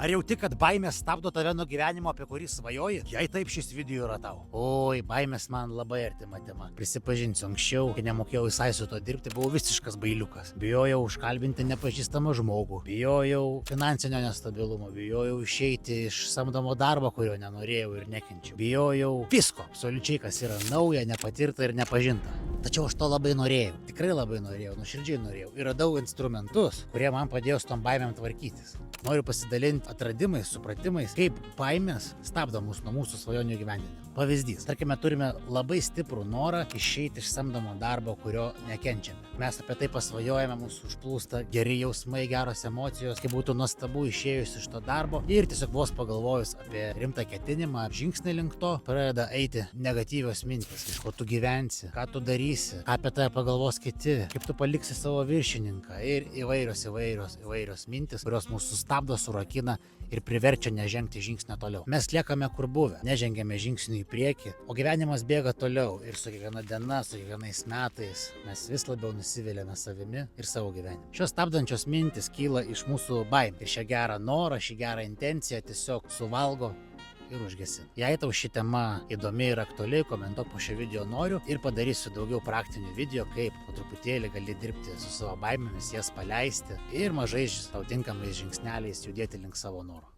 Ar jauti, kad baimė stabdo tave nuo gyvenimo, apie kurį svajoji? Jei taip, šis video yra tau. Oi, baimės man labai artima tema. Prisipažinsiu, anksčiau, kai nemokėjau visai su to dirbti, buvau visiškas bailiukas. Bijojau užkalbinti nepažįstamą žmogų. Bijojau finansinio nestabilumo. Bijojau išeiti iš samdomo darbo, kurio nenorėjau ir nekenčiau. Bijojau visko, absoliučiai, kas yra nauja, nepatirta ir nepažinta. Tačiau aš to labai norėjau. Tikrai labai norėjau, nuoširdžiai norėjau. Ir radau instrumentus, kurie man padėjo su tom baimėm tvarkytis. Noriu pasidalinti atradimais, supratimais, kaip baimės stabdo mus nuo mūsų svajonių įgyvendinimo. Pavyzdys. Tarkime, turime labai stiprų norą išeiti iš samdomo darbo, kurio nekenčiame. Mes apie tai pasvajojame, mūsų užplūsta geri jausmai, geros emocijos, kaip būtų nuostabu išėjus iš to darbo. Ir tiesiog vos pagalvojus apie rimtą ketinimą, žingsnį link to, pradeda eiti negatyvios mintis, iš ko tu gyvensi, ką tu darysi, ką apie tai pagalvos kiti, kaip tu paliksi savo viršininką ir įvairios mintis, kurios mūsų stabdo, surakina ir priverčia nežengti žingsnio toliau. Mes liekame kur buvę, nežengėme žingsnių į priekį, o gyvenimas bėga toliau ir su kiekviena diena, su kiekvienais metais mes vis labiau nusiviliame savimi ir savo gyvenimu. Šios stabdančios mintis kyla iš mūsų baimės ir šią gerą norą, šį gerą intenciją tiesiog suvalgo ir užgesina. Jei tau ši tema įdomi ir aktuali, komentuok po šio video noriu ir padarysiu daugiau praktinių video, kaip po truputėlį gali dirbti su savo baimėmis, jas paleisti ir mažais tau tinkamais žingsneliais judėti link savo norų.